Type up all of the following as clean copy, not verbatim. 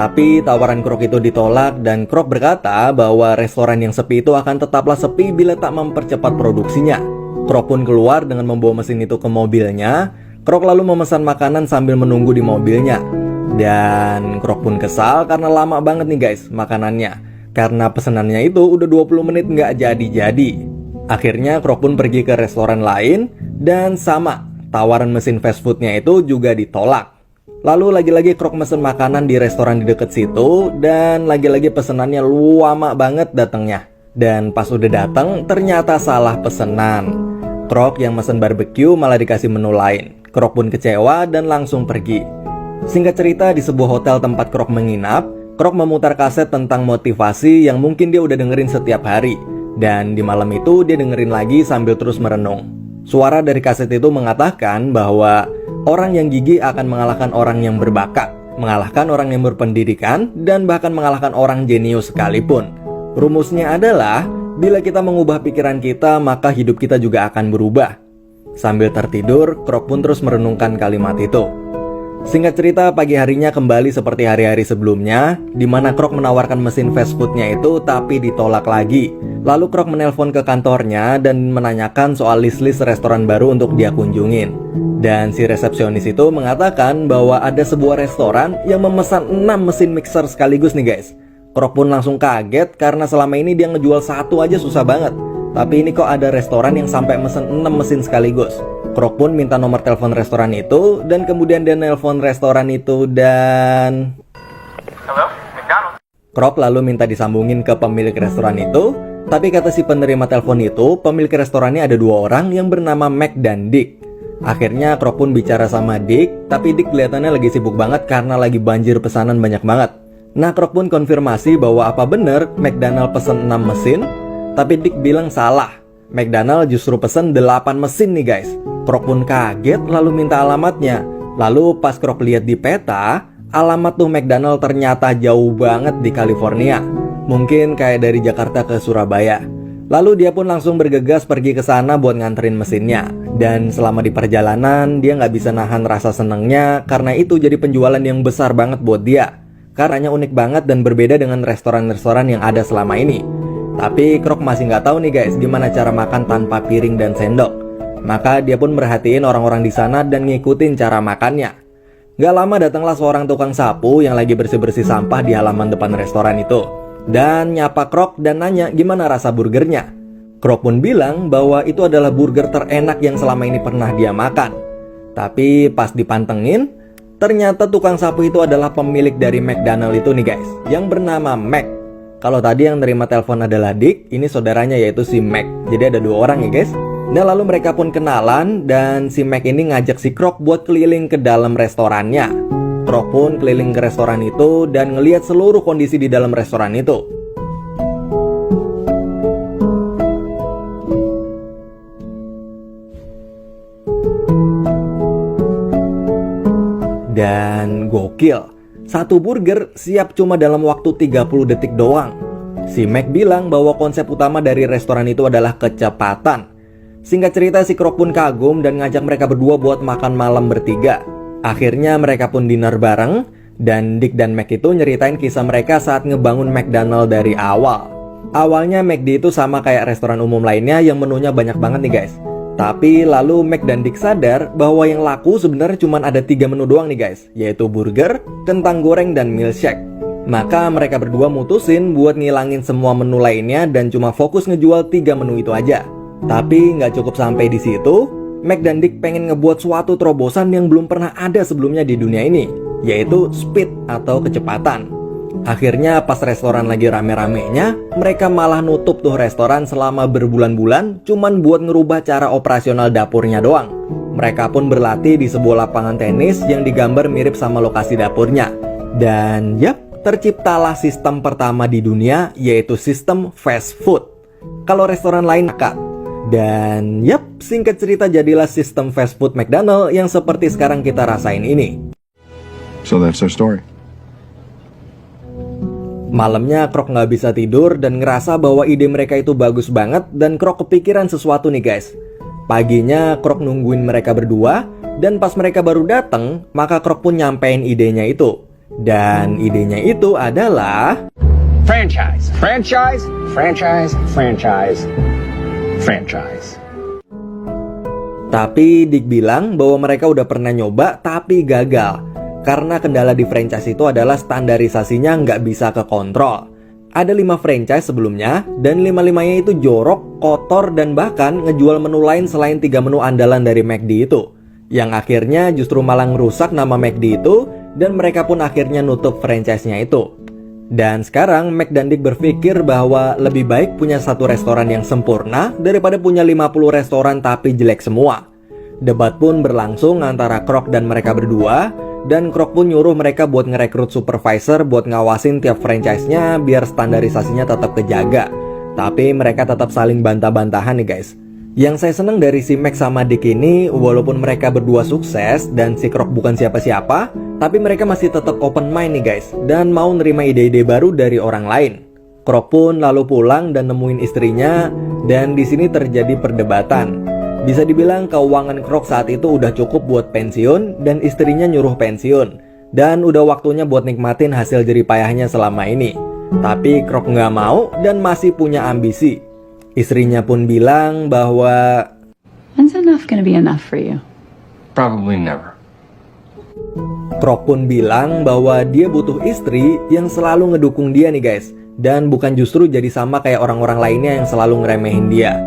Tapi tawaran Krok itu ditolak dan Krok berkata bahwa restoran yang sepi itu akan tetaplah sepi bila tak mempercepat produksinya. Krok pun keluar dengan membawa mesin itu ke mobilnya. Krok lalu memesan makanan sambil menunggu di mobilnya. Dan Krok pun kesal karena lama banget nih guys makanannya. Karena pesenannya itu udah 20 menit nggak jadi-jadi. Akhirnya Krok pun pergi ke restoran lain dan sama, tawaran mesin fast foodnya itu juga ditolak. Lalu lagi-lagi Krok mesen makanan di restoran di deket situ dan lagi-lagi pesenannya lama banget datangnya. Dan pas udah datang ternyata salah pesenan. Krok yang mesen barbecue malah dikasih menu lain. Krok pun kecewa dan langsung pergi. Singkat cerita, di sebuah hotel tempat Krok menginap, Krok memutar kaset tentang motivasi yang mungkin dia udah dengerin setiap hari. Dan di malam itu dia dengerin lagi sambil terus merenung. Suara dari kaset itu mengatakan bahwa orang yang gigih akan mengalahkan orang yang berbakat, mengalahkan orang yang berpendidikan, dan bahkan mengalahkan orang jenius sekalipun. Rumusnya adalah, bila kita mengubah pikiran kita, maka hidup kita juga akan berubah. Sambil tertidur, Krok pun terus merenungkan kalimat itu. Singkat cerita, pagi harinya kembali seperti hari-hari sebelumnya, di mana Krok menawarkan mesin fast foodnya itu tapi ditolak lagi. Lalu Krok menelpon ke kantornya dan menanyakan soal list-list restoran baru untuk dia kunjungin. Dan si resepsionis itu mengatakan bahwa ada sebuah restoran yang memesan 6 mesin mixer sekaligus nih guys. Krok pun langsung kaget karena selama ini dia ngejual satu aja susah banget. Tapi ini kok ada restoran yang sampai mesen 6 mesin sekaligus. Krok pun minta nomor telepon restoran itu dan kemudian dia nelpon restoran itu dan... Hello, McDonald's. Krok lalu minta disambungin ke pemilik restoran itu. Tapi kata si penerima telepon itu, pemilik restorannya ada 2 orang yang bernama Mac dan Dick. Akhirnya Krok pun bicara sama Dick, tapi Dick kelihatannya lagi sibuk banget karena lagi banjir pesanan banyak banget. Nah, Krok pun konfirmasi bahwa apa bener McDonald pesen 6 mesin, tapi Dick bilang salah. McDonald justru pesen 8 mesin nih guys. Krok pun kaget lalu minta alamatnya. Lalu pas Krok lihat di peta, alamat tuh McDonald ternyata jauh banget di California. Mungkin kayak dari Jakarta ke Surabaya. Lalu dia pun langsung bergegas pergi ke sana buat nganterin mesinnya. Dan selama di perjalanan dia nggak bisa nahan rasa senengnya karena itu jadi penjualan yang besar banget buat dia. Karenanya unik banget dan berbeda dengan restoran-restoran yang ada selama ini. Tapi Krok masih nggak tahu nih guys gimana cara makan tanpa piring dan sendok. Maka dia pun merhatiin orang-orang di sana dan ngikutin cara makannya. Gak lama datanglah seorang tukang sapu yang lagi bersih-bersih sampah di halaman depan restoran itu. Dan nyapa Krok dan nanya gimana rasa burgernya. Krok pun bilang bahwa itu adalah burger terenak yang selama ini pernah dia makan. Tapi pas dipantengin, ternyata tukang sapu itu adalah pemilik dari McDonald itu nih guys, yang bernama Mac. Kalau tadi yang nerima telepon adalah Dick, ini saudaranya yaitu si Mac. Jadi ada 2 orang ya guys. Nah lalu mereka pun kenalan dan si Mac ini ngajak si Krok buat keliling ke dalam restorannya. Krok pun keliling ke restoran itu dan ngelihat seluruh kondisi di dalam restoran itu. Dan gokil, satu burger siap cuma dalam waktu 30 detik doang. Si Mac bilang bahwa konsep utama dari restoran itu adalah kecepatan. Singkat cerita si Krok pun kagum dan ngajak mereka berdua buat makan malam bertiga. Akhirnya mereka pun dinner bareng. Dan Dick dan Mac itu nyeritain kisah mereka saat ngebangun McDonald dari awal. Awalnya McD itu sama kayak restoran umum lainnya yang menunya banyak banget nih guys. Tapi lalu Mac dan Dick sadar bahwa yang laku sebenarnya cuma ada 3 menu doang nih guys, yaitu burger, kentang goreng, dan milkshake. Maka mereka berdua mutusin buat ngilangin semua menu lainnya dan cuma fokus ngejual 3 menu itu aja. Tapi nggak cukup sampai di situ, Mac dan Dick pengen ngebuat suatu terobosan yang belum pernah ada sebelumnya di dunia ini, yaitu speed atau kecepatan. Akhirnya pas restoran lagi rame-ramenya, mereka malah nutup tuh restoran selama berbulan-bulan cuman buat ngerubah cara operasional dapurnya doang. Mereka pun berlatih di sebuah lapangan tenis yang digambar mirip sama lokasi dapurnya. Dan yap, terciptalah sistem pertama di dunia, yaitu sistem fast food. Kalau restoran lain akad. Dan yap, singkat cerita jadilah sistem fast food McDonald yang seperti sekarang kita rasain ini. So that's our story. Malamnya Krok nggak bisa tidur dan ngerasa bahwa ide mereka itu bagus banget dan Krok kepikiran sesuatu nih guys. Paginya Krok nungguin mereka berdua dan pas mereka baru datang, maka Krok pun nyampein idenya itu. Dan idenya itu adalah Franchise, franchise, franchise, franchise, franchise. Tapi Dick bilang bahwa mereka udah pernah nyoba tapi gagal. Karena kendala di franchise itu adalah standarisasinya nggak bisa kekontrol. Ada 5 franchise sebelumnya, dan 5-5-nya itu jorok, kotor, dan bahkan ngejual menu lain selain 3 menu andalan dari McD itu. Yang akhirnya justru malah ngerusak nama McD itu, dan mereka pun akhirnya nutup franchise-nya itu. Dan sekarang Mac dan Dick berpikir bahwa lebih baik punya satu restoran yang sempurna daripada punya 50 restoran tapi jelek semua. Debat pun berlangsung antara Kroc dan mereka berdua, dan Kroc pun nyuruh mereka buat ngerekrut supervisor buat ngawasin tiap franchise-nya biar standarisasinya tetap kejaga. Tapi mereka tetap saling bantah-bantahan nih guys. Yang saya seneng dari si Mac sama Dick ini, walaupun mereka berdua sukses dan si Kroc bukan siapa-siapa, tapi mereka masih tetap open mind nih guys, dan mau nerima ide-ide baru dari orang lain. Kroc pun lalu pulang dan nemuin istrinya, dan di sini terjadi perdebatan. Bisa dibilang keuangan Kroc saat itu udah cukup buat pensiun, dan istrinya nyuruh pensiun, dan udah waktunya buat nikmatin hasil jeripayahnya selama ini. Tapi Kroc nggak mau dan masih punya ambisi. Istrinya pun bilang bahwa When's enough gonna be enough for you? Probably never. Kroc pun bilang bahwa dia butuh istri yang selalu ngedukung dia nih guys, dan bukan justru jadi sama kayak orang-orang lainnya yang selalu ngeremehin dia.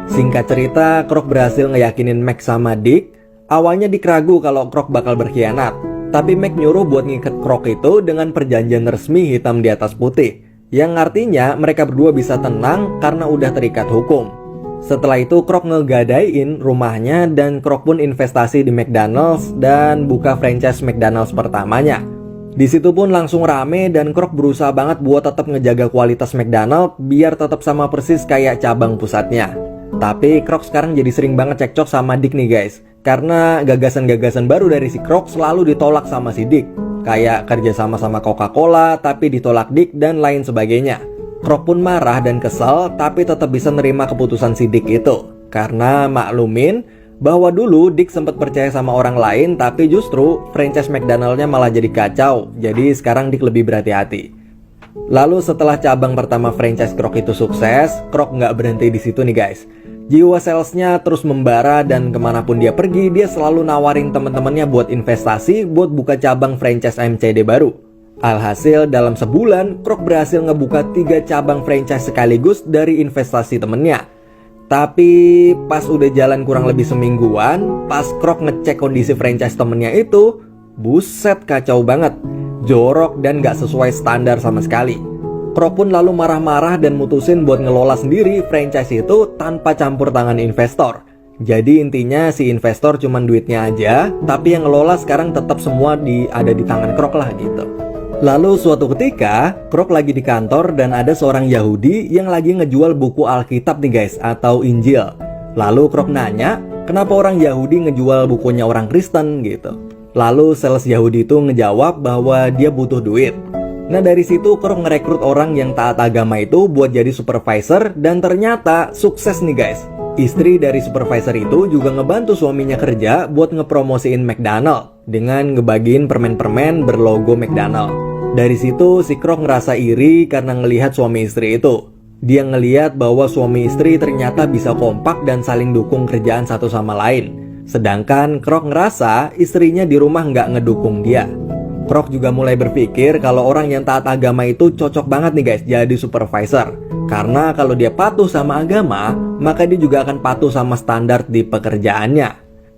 Singkat cerita, Kroc berhasil ngeyakinin Mac sama Dick. Awalnya Dick ragu kalau Kroc bakal berkhianat, tapi Mac nyuruh buat ngikat Kroc itu dengan perjanjian resmi hitam di atas putih, yang artinya mereka berdua bisa tenang karena udah terikat hukum. Setelah itu Kroc ngegadain rumahnya, dan Kroc pun investasi di McDonald's dan buka franchise McDonald's pertamanya. Di situ pun langsung rame, dan Kroc berusaha banget buat tetap ngejaga kualitas McDonald's biar tetap sama persis kayak cabang pusatnya. Tapi Kroc sekarang jadi sering banget cekcok sama Dick nih guys, karena gagasan-gagasan baru dari si Kroc selalu ditolak sama si Dick. Kayak kerja sama Coca-Cola tapi ditolak Dick dan lain sebagainya. Kroc pun marah dan kesel, tapi tetap bisa nerima keputusan si Dick itu. Karena maklumin bahwa dulu Dick sempat percaya sama orang lain, tapi justru franchise McDonald's-nya malah jadi kacau. Jadi sekarang Dick lebih berhati-hati. Lalu setelah cabang pertama franchise Kroc itu sukses, Kroc nggak berhenti di situ nih guys. Jiwa salesnya terus membara, dan kemanapun dia pergi, dia selalu nawarin teman-temannya buat investasi buat buka cabang franchise MCD baru. Alhasil dalam sebulan, Kroc berhasil ngebuka 3 cabang franchise sekaligus dari investasi temennya. Tapi pas udah jalan kurang lebih semingguan, pas Kroc ngecek kondisi franchise temennya itu, buset kacau banget. Jorok dan gak sesuai standar sama sekali. Kroc pun lalu marah-marah dan mutusin buat ngelola sendiri franchise itu tanpa campur tangan investor. Jadi intinya si investor cuman duitnya aja, tapi yang ngelola sekarang tetap semua ada di tangan Kroc lah gitu. Lalu suatu ketika, Kroc lagi di kantor dan ada seorang Yahudi yang lagi ngejual buku Alkitab nih guys, atau Injil. Lalu Kroc nanya, kenapa orang Yahudi ngejual bukunya orang Kristen gitu. Lalu sales Yahudi itu ngejawab bahwa dia butuh duit. Nah dari situ Kroc ngerekrut orang yang taat agama itu buat jadi supervisor, dan ternyata sukses nih guys. Istri dari supervisor itu juga ngebantu suaminya kerja buat ngepromosiin McDonald dengan ngebagiin permen-permen berlogo McDonald. Dari situ si Kroc ngerasa iri karena ngelihat suami istri itu. Dia ngelihat bahwa suami istri ternyata bisa kompak dan saling dukung kerjaan satu sama lain. Sedangkan Kroc ngerasa istrinya di rumah nggak ngedukung dia. Kroc juga mulai berpikir kalau orang yang taat agama itu cocok banget nih guys jadi supervisor. Karena kalau dia patuh sama agama, maka dia juga akan patuh sama standar di pekerjaannya.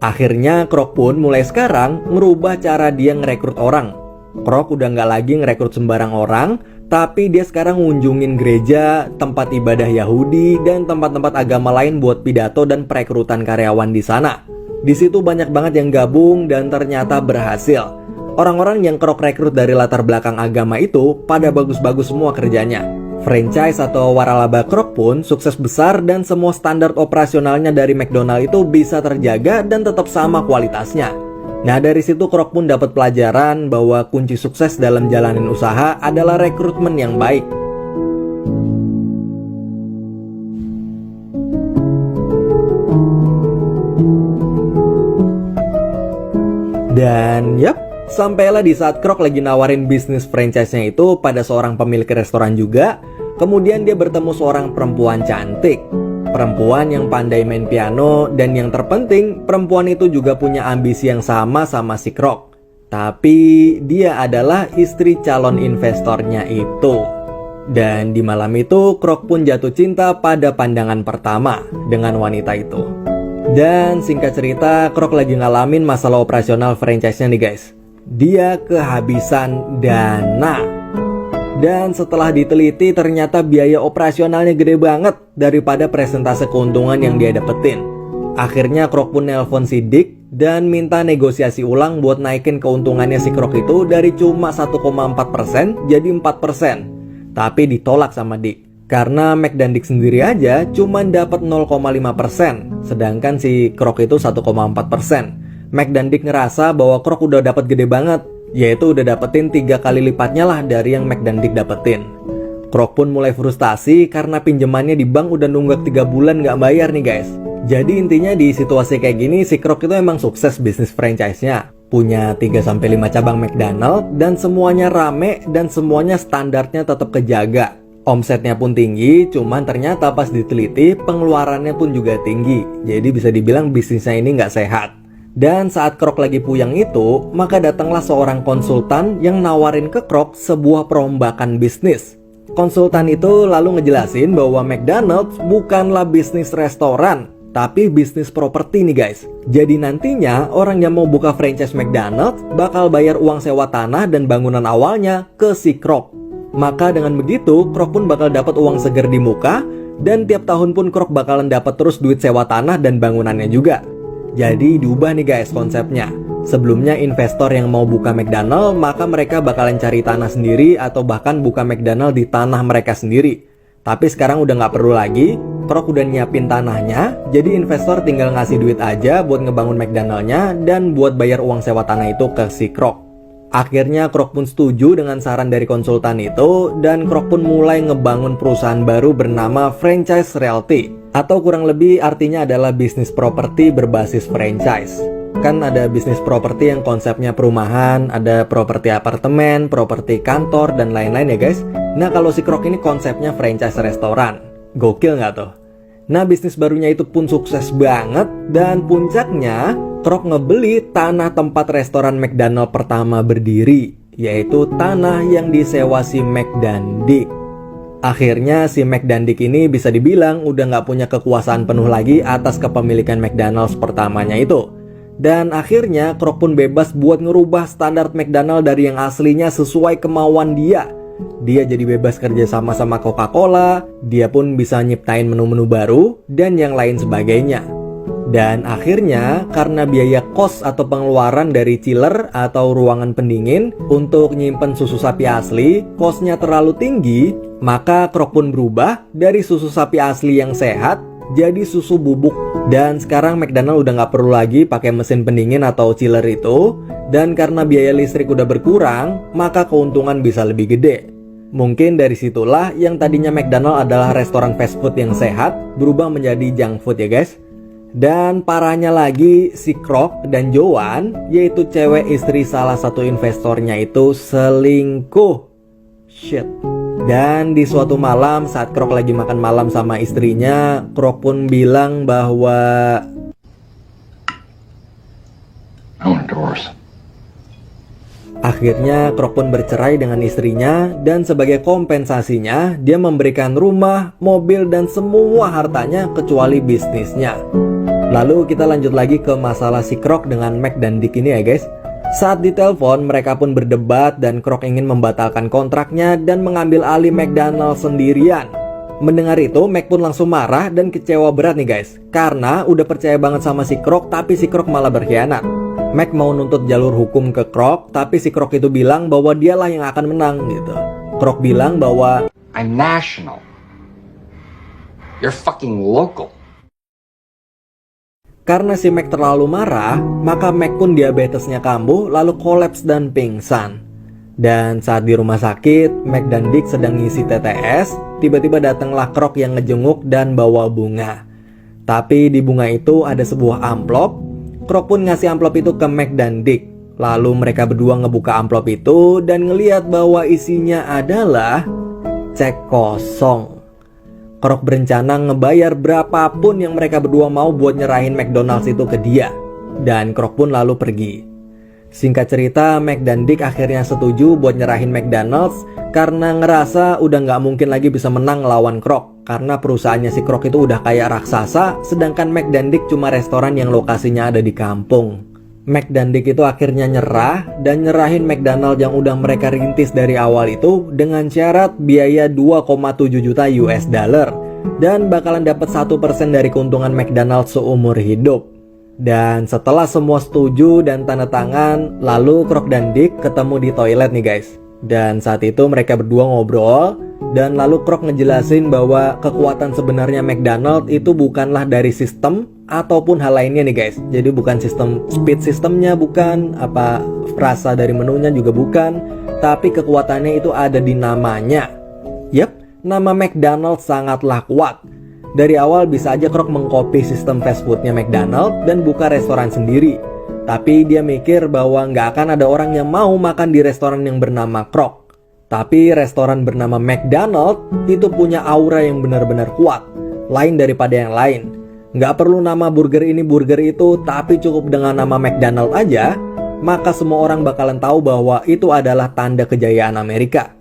Akhirnya Kroc pun mulai sekarang merubah cara dia ngerekrut orang. Kroc udah nggak lagi ngerekrut sembarang orang, tapi dia sekarang ngunjungin gereja, tempat ibadah Yahudi, dan tempat-tempat agama lain buat pidato dan perekrutan karyawan di sana. Di situ banyak banget yang gabung dan ternyata berhasil. Orang-orang yang Kroc rekrut dari latar belakang agama itu pada bagus-bagus semua kerjanya. Franchise atau waralaba Kroc pun sukses besar, dan semua standar operasionalnya dari McDonald itu bisa terjaga dan tetap sama kualitasnya. Nah dari situ Kroc pun dapat pelajaran bahwa kunci sukses dalam jalanin usaha adalah rekrutmen yang baik. Dan yap, Sampailah di saat Krok lagi nawarin bisnis franchise-nya itu pada seorang pemilik restoran juga. Kemudian dia bertemu seorang perempuan cantik, perempuan yang pandai main piano, dan yang terpenting perempuan itu juga punya ambisi yang sama si Krok. Tapi dia adalah istri calon investornya itu. Dan di malam itu Krok pun jatuh cinta pada pandangan pertama dengan wanita itu. Dan singkat cerita, Krok lagi ngalamin masalah operasional franchise-nya nih guys. Dia kehabisan dana. Dan setelah diteliti ternyata biaya operasionalnya gede banget daripada persentase keuntungan yang dia dapetin. Akhirnya Krok pun nelpon si Dick dan minta negosiasi ulang buat naikin keuntungannya si Krok itu dari cuma 1,4% jadi 4%. Tapi ditolak sama Dick. Karena Mac dan Dick sendiri aja cuma dapat 0,5%, sedangkan si Krok itu 1,4%. Mac dan Dick ngerasa bahwa Krok udah dapat gede banget, yaitu udah dapetin 3 kali lipatnya lah dari yang Mac dan Dick dapetin. Krok pun mulai frustasi karena pinjamannya di bank udah nunggak 3 bulan gak bayar nih guys. Jadi intinya di situasi kayak gini si Krok itu emang sukses bisnis franchise-nya. Punya 3-5 cabang McDonald dan semuanya rame dan semuanya standarnya tetap kejaga. Omsetnya pun tinggi, cuman ternyata pas diteliti pengeluarannya pun juga tinggi. Jadi bisa dibilang bisnisnya ini gak sehat. Dan saat Krok lagi puyeng itu, maka datanglah seorang konsultan yang nawarin ke Krok sebuah perombakan bisnis. Konsultan itu lalu ngejelasin bahwa McDonald's bukanlah bisnis restoran, tapi bisnis properti nih guys. Jadi nantinya orang yang mau buka franchise McDonald's bakal bayar uang sewa tanah dan bangunan awalnya ke si Krok. Maka dengan begitu, Krok pun bakal dapat uang seger di muka, dan tiap tahun pun Krok bakalan dapat terus duit sewa tanah dan bangunannya juga. Jadi diubah nih guys konsepnya. Sebelumnya investor yang mau buka McDonald, maka mereka bakalan cari tanah sendiri atau bahkan buka McDonald di tanah mereka sendiri. Tapi sekarang udah nggak perlu lagi, Krok udah nyiapin tanahnya, jadi investor tinggal ngasih duit aja buat ngebangun McDonald-nya dan buat bayar uang sewa tanah itu ke si Krok. Akhirnya Krok pun setuju dengan saran dari konsultan itu, dan Krok pun mulai ngebangun perusahaan baru bernama Franchise Realty. Atau kurang lebih artinya adalah bisnis properti berbasis franchise. Kan ada bisnis properti yang konsepnya perumahan, ada properti apartemen, properti kantor, dan lain-lain ya guys. Nah kalau si Krok ini konsepnya franchise restoran. Gokil nggak tuh? Nah bisnis barunya itu pun sukses banget, dan puncaknya Krok ngebeli tanah tempat restoran McDonald pertama berdiri, yaitu tanah yang disewa si Mac dan Dick. Akhirnya si Mac dan Dick ini bisa dibilang udah nggak punya kekuasaan penuh lagi atas kepemilikan McDonald's pertamanya itu. Dan akhirnya Krok pun bebas buat ngerubah standar McDonald dari yang aslinya sesuai kemauan dia. Dia jadi bebas kerja sama Coca-Cola, dia pun bisa nyiptain menu-menu baru, dan yang lain sebagainya. Dan akhirnya karena biaya kos atau pengeluaran dari chiller atau ruangan pendingin untuk nyimpen susu sapi asli kosnya terlalu tinggi, maka Krok pun berubah dari susu sapi asli yang sehat jadi susu bubuk. Dan sekarang McDonald udah nggak perlu lagi pakai mesin pendingin atau chiller itu, dan karena biaya listrik udah berkurang, maka keuntungan bisa lebih gede. Mungkin dari situlah yang tadinya McDonald adalah restoran fast food yang sehat berubah menjadi junk food ya guys. Dan parahnya lagi si Krok dan Joan, yaitu cewek istri salah satu investornya itu selingkuh. Shit. Dan di suatu malam saat Krok lagi makan malam sama istrinya, Krok pun bilang bahwa I want a divorce. akhirnya Krok pun bercerai dengan istrinya, dan sebagai kompensasinya dia memberikan rumah, mobil, dan semua hartanya kecuali bisnisnya. Lalu kita lanjut lagi ke masalah si Krok dengan Mac dan Dick ini ya guys. Saat ditelepon mereka pun berdebat dan Krok ingin membatalkan kontraknya dan mengambil alih McDonald sendirian. Mendengar itu Mac pun langsung marah dan kecewa berat nih guys, karena udah percaya banget sama si Krok tapi si Krok malah berkhianat. Mac mau nuntut jalur hukum ke Krok, tapi si Krok itu bilang bahwa dialah yang akan menang gitu. Krok bilang bahwa I'm national. You're fucking local. karena si Mac terlalu marah, maka Mac pun diabetesnya kambuh lalu kolaps dan pingsan. Dan saat di rumah sakit, Mac dan Dick sedang ngisi TTS, tiba-tiba datanglah Krok yang ngejenguk dan bawa bunga. Tapi di bunga itu ada sebuah amplop. Krok pun ngasih amplop itu ke Mac dan Dick. Lalu mereka berdua ngebuka amplop itu dan ngeliat bahwa isinya adalah cek kosong. Krok berencana ngebayar berapapun yang mereka berdua mau buat nyerahin McDonald's itu ke dia. Dan Krok pun lalu pergi. Singkat cerita, Mac dan Dick akhirnya setuju buat nyerahin McDonald's karena ngerasa udah nggak mungkin lagi bisa menang lawan Krok. Karena perusahaannya si Krok itu udah kayak raksasa, sedangkan Mac dan Dick cuma restoran yang lokasinya ada di kampung. Mac dan Dick itu akhirnya nyerah dan nyerahin McDonald yang udah mereka rintis dari awal itu dengan syarat biaya 2,7 juta US dollar dan bakalan dapat 1% dari keuntungan McDonald seumur hidup. Dan setelah semua setuju dan tanda tangan, lalu Krok dan Dick ketemu di toilet nih guys. Dan saat itu mereka berdua ngobrol dan lalu Krok ngejelasin bahwa kekuatan sebenarnya McDonald itu bukanlah dari sistem ataupun hal lainnya nih guys. Jadi bukan sistem speed sistemnya, bukan apa rasa dari menunya juga bukan, tapi kekuatannya itu ada di namanya. Yap, nama McDonald sangatlah kuat. Dari awal bisa aja Krok mengcopy sistem fast foodnya McDonald dan buka restoran sendiri. Tapi dia mikir bahwa nggak akan ada orang yang mau makan di restoran yang bernama Krok. Tapi restoran bernama McDonald itu punya aura yang benar-benar kuat, lain daripada yang lain. Nggak perlu nama burger ini burger itu, tapi cukup dengan nama McDonald aja, maka semua orang bakalan tahu bahwa itu adalah tanda kejayaan Amerika.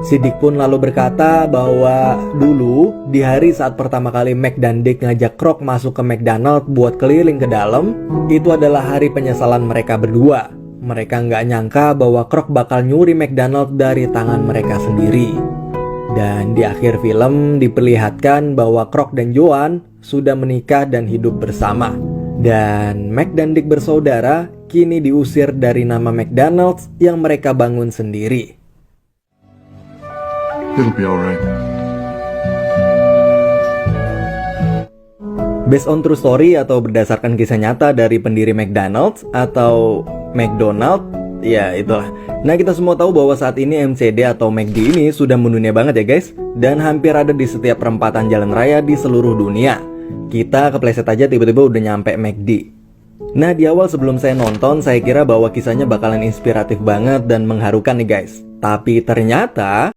Si Dick pun lalu berkata bahwa dulu di hari saat pertama kali Mac dan Dick ngajak Krok masuk ke McDonald buat keliling ke dalam, itu adalah hari penyesalan mereka berdua. Mereka nggak nyangka bahwa Krok bakal nyuri McDonald dari tangan mereka sendiri. Dan di akhir film diperlihatkan bahwa Krok dan Joan sudah menikah dan hidup bersama. Dan Mac dan Dick bersaudara kini diusir dari nama McDonald's yang mereka bangun sendiri. It'll be alright. Based on true story atau berdasarkan kisah nyata dari pendiri McDonald's atau McDonald, ya itulah. Nah, kita semua tahu bahwa saat ini MCD atau McD ini sudah mendunia banget ya guys, dan hampir ada di setiap perempatan jalan raya di seluruh dunia. Kita kepleset aja tiba-tiba udah nyampe McD. Nah, di awal sebelum saya nonton, saya kira bahwa kisahnya bakalan inspiratif banget dan mengharukan nih guys. Tapi ternyata